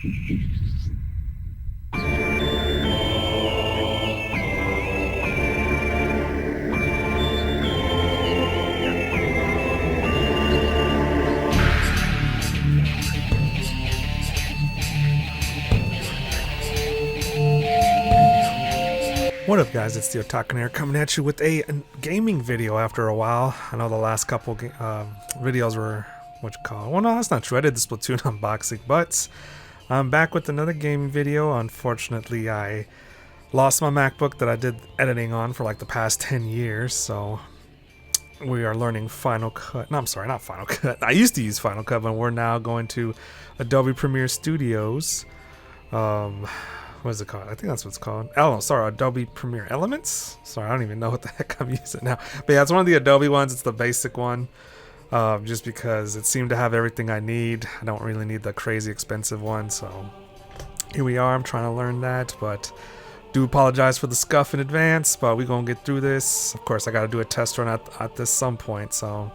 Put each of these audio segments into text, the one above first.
What up, guys? It's the Otaku coming at you with a gaming video after a while. I know the last couple videos were well, no, that's not true. I did the Splatoon unboxing, but I'm back with another gaming video. Unfortunately, I lost my MacBook that I did editing on for like the past 10 years, so we are learning Final Cut. No, I'm sorry, not Final Cut. I used to use Final Cut, but we're now going to Adobe Premiere Studios. What is it called? I think that's what it's called. Oh, sorry, Adobe Premiere Elements? Sorry, I don't even know what the heck I'm using now. But yeah, it's one of the Adobe ones. It's the basic one. Just because it seemed to have everything I need. I don't really need the crazy expensive one, so here we are. I'm trying to learn that, but do apologize for the scuff in advance, but we're gonna get through this. Of course, I gotta do a test run at this some point, so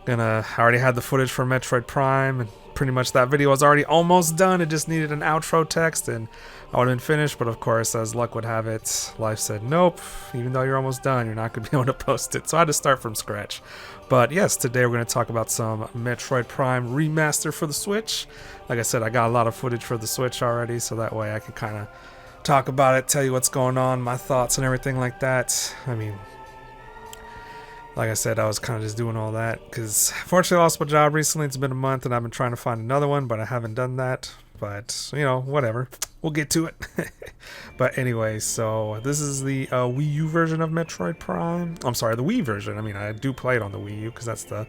I already had the footage for Metroid Prime, and pretty much that video was already almost done. It just needed an outro text and I would have been finished, but of course, as luck would have it, life said nope. Even though you're almost done, you're not going to be able to post it, so I had to start from scratch. But yes, today we're going to talk about some Metroid Prime Remaster for the Switch. Like I said, I got a lot of footage for the Switch already, so that way I can kind of talk about it, tell you what's going on, my thoughts and everything like that. I mean, like I said, I was kind of just doing all that because fortunately I lost my job recently. It's been a month and I've been trying to find another one, but I haven't done that. But, you know, whatever. We'll get to it. But anyway, so this is the Wii U version of Metroid Prime. I'm sorry, the Wii version. I mean, I do play it on the Wii U because that's the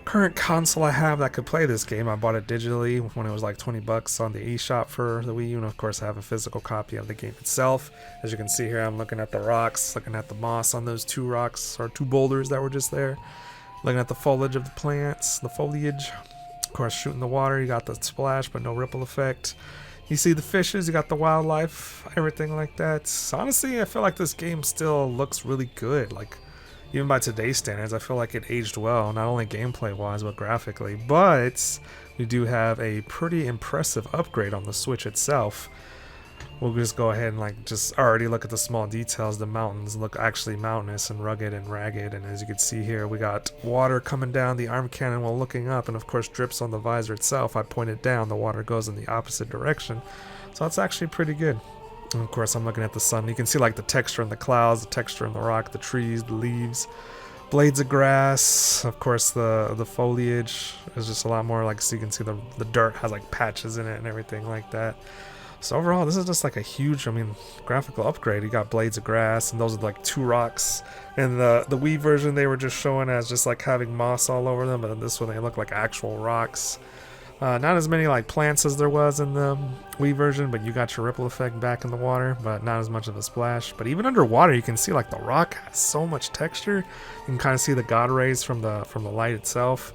current console I have that could play this game. I bought it digitally when it was like 20 bucks on the eShop for the Wii U. And of course, I have a physical copy of the game itself. As you can see here, I'm looking at the rocks, looking at the moss on those two rocks or two boulders that were just there. Looking at the foliage of the plants, the foliage. Of course, shooting the water, you got the splash, but no ripple effect. You see the fishes, you got the wildlife, everything like that. So honestly, I feel like this game still looks really good. Like, even by today's standards, I feel like it aged well, not only gameplay-wise, but graphically. But we do have a pretty impressive upgrade on the Switch itself. We'll just go ahead and like just already look at the small details. The mountains look actually mountainous and rugged and ragged, and as you can see here, we got water coming down the arm cannon while looking up, and of course drips on the visor itself. I pointed down, the water goes in the opposite direction, so that's actually pretty good. And of course I'm looking at the sun. You can see like the texture in the clouds, the texture in the rock, the trees, the leaves, blades of grass. Of course the foliage is just a lot more like, so you can see the dirt has like patches in it and everything like that. So overall, this is just like a huge, graphical upgrade. You got blades of grass, and those are like two rocks. In the Wii version, they were just showing as just like having moss all over them, but in this one, they look like actual rocks. Not as many like plants as there was in the Wii version, but you got your ripple effect back in the water, but not as much of a splash. But even underwater, you can see like the rock has so much texture. You can kind of see the God rays from the light itself.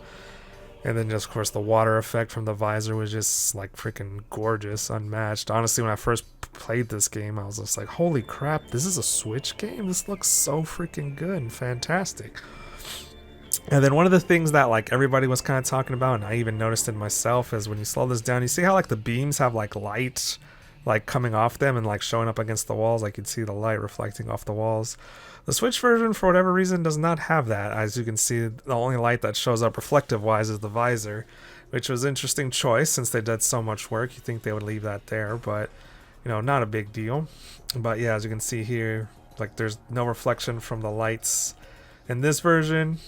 And then just, of course, the water effect from the visor was just, like, freaking gorgeous, unmatched. Honestly, when I first played this game, I was just like, holy crap, this is a Switch game? This looks so freaking good and fantastic. And then one of the things that, like, everybody was kind of talking about, and I even noticed it myself, is when you slow this down, you see how, like, the beams have, like, light, like, coming off them and, like, showing up against the walls? Like, you'd see the light reflecting off the walls. The Switch version, for whatever reason, does not have that. As you can see, the only light that shows up reflective-wise is the visor, which was an interesting choice since they did so much work. You think they would leave that there, but, you know, not a big deal. But yeah, as you can see here, like, there's no reflection from the lights in this version.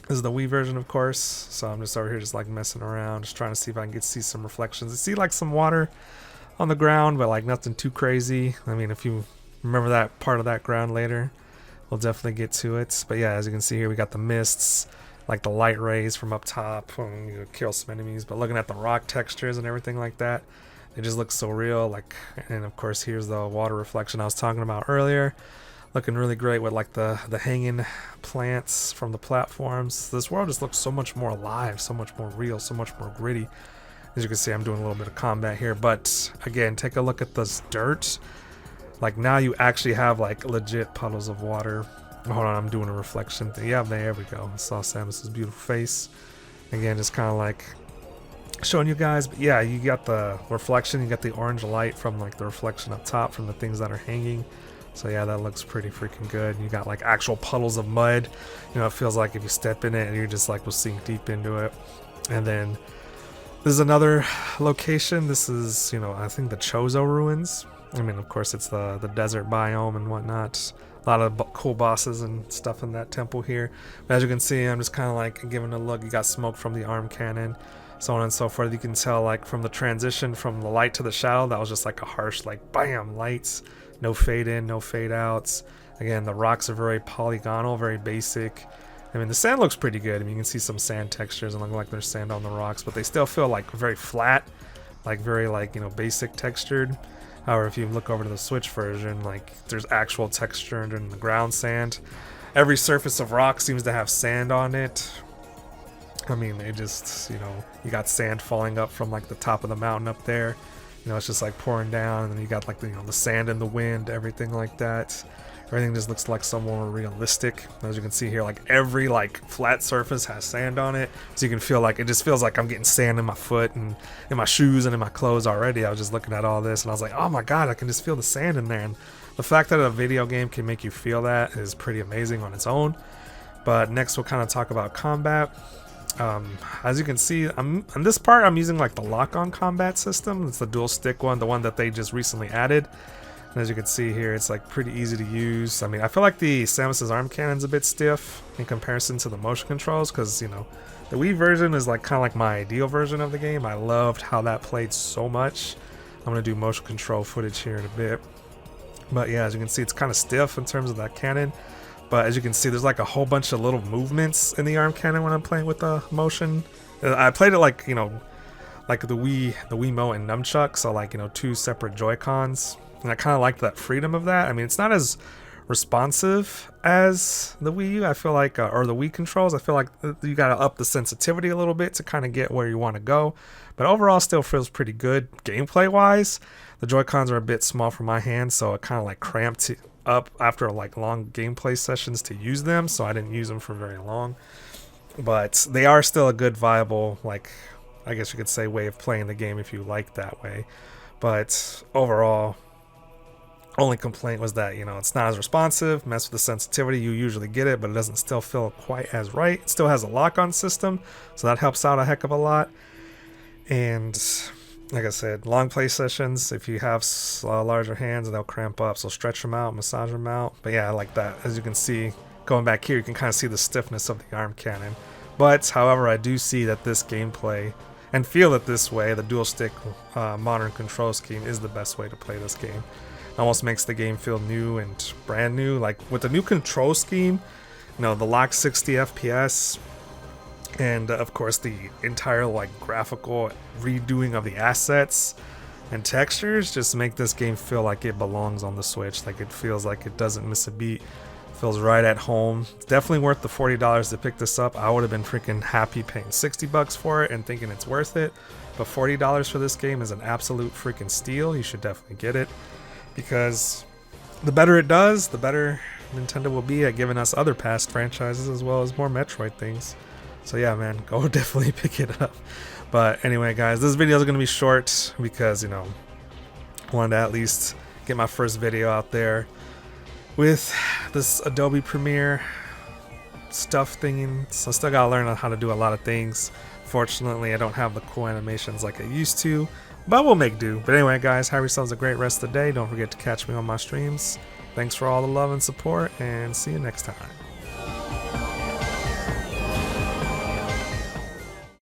This is the Wii version, of course, so I'm just over here just, like, messing around, just trying to see if I can see some reflections. I see, like, some water on the ground, but, like, nothing too crazy. I mean, if you remember that part of that ground later, we'll definitely get to it. But yeah, as you can see here, we got the mists, like the light rays from up top. You kill some enemies, but looking at the rock textures and everything like that, it just looks so real. Like, and of course, here's the water reflection I was talking about earlier, looking really great with like the hanging plants from the platforms. This world just looks so much more alive, so much more real, so much more gritty. As you can see, I'm doing a little bit of combat here, but again, take a look at this dirt. Like, now you actually have like legit puddles of water. Hold on, I'm doing a reflection thing. Yeah, there we go. I saw Samus's beautiful face. Again, just kind of like showing you guys. But yeah, you got the reflection, you got the orange light from like the reflection up top from the things that are hanging. So yeah, that looks pretty freaking good. You got like actual puddles of mud. You know, it feels like if you step in it and you're just like will sink deep into it. And then this is another location. This is, you know, I think the Chozo ruins. I mean, of course, it's the desert biome and whatnot. A lot of cool bosses and stuff in that temple here. But as you can see, I'm just kind of like giving a look. You got smoke from the arm cannon, so on and so forth. You can tell like from the transition from the light to the shadow, that was just like a harsh like bam lights. No fade in, no fade outs. Again, the rocks are very polygonal, very basic. I mean, the sand looks pretty good. I mean, you can see some sand textures and look like there's sand on the rocks, but they still feel like very flat, like very like, you know, basic textured. However, if you look over to the Switch version, like there's actual texture in the ground sand. Every surface of rock seems to have sand on it. I mean, it just, you know, you got sand falling up from like the top of the mountain up there. You know, it's just like pouring down, and then you got like the, you know, the sand in the wind, everything like that. Everything just looks like so more realistic. As you can see here, like every like flat surface has sand on it, so you can feel like it just feels like I'm getting sand in my foot and in my shoes and in my clothes already. I was just looking at all this and I was like, oh my god, I can just feel the sand in there. And the fact that a video game can make you feel that is pretty amazing on its own. But next we'll kind of talk about combat. As you can see, on this part I'm using like the lock-on combat system. It's the dual stick one, the one that they just recently added. And as you can see here, it's like pretty easy to use. I mean, I feel like the Samus's arm cannon's a bit stiff in comparison to the motion controls, because, you know, the Wii version is like kind of like my ideal version of the game. I loved how that played so much. I'm gonna do motion control footage here in a bit. But yeah, as you can see, it's kind of stiff in terms of that cannon. But as you can see, there's like a whole bunch of little movements in the arm cannon when I'm playing with the motion. I played it like, you know, like the Wiimote and nunchuck, so like, you know, two separate Joy-Cons. And I kind of like that freedom of that. I mean, it's not as responsive as the Wii U, I feel like, or the Wii controls. I feel like you got to up the sensitivity a little bit to kind of get where you want to go. But overall, still feels pretty good gameplay-wise. The Joy-Cons are a bit small for my hands, so it kind of like cramped up after like long gameplay sessions to use them, so I didn't use them for very long. But they are still a good viable, like, I guess you could say, way of playing the game if you like that way. But overall, only complaint was that, you know, it's not as responsive. Mess with the sensitivity, you usually get it, but it doesn't still feel quite as right. It still has a lock-on system, so that helps out a heck of a lot. And like I said, long play sessions, if you have larger hands, they'll cramp up, so stretch them out, massage them out. But yeah, I like that. As you can see, going back here, you can kind of see the stiffness of the arm cannon. But however, I do see that this gameplay, and feel it this way, the dual stick modern control scheme is the best way to play this game. It almost makes the game feel new and brand new. Like with the new control scheme, you know, the locked 60 FPS, and of course the entire like graphical redoing of the assets and textures just make this game feel like it belongs on the Switch. Like it feels like it doesn't miss a beat. It feels right at home. It's definitely worth the $40 to pick this up. I would have been freaking happy paying $60 for it and thinking it's worth it. But $40 for this game is an absolute freaking steal. You should definitely get it, because the better it does, the better Nintendo will be at giving us other past franchises as well as more Metroid things. So yeah, man, go definitely pick it up. But anyway, guys, this video is going to be short because, you know, I wanted to at least get my first video out there with this Adobe Premiere stuff thingy. So I still got to learn on how to do a lot of things. Fortunately, I don't have the cool animations like I used to, but we'll make do. But anyway, guys, have yourselves a great rest of the day. Don't forget to catch me on my streams. Thanks for all the love and support, and see you next time.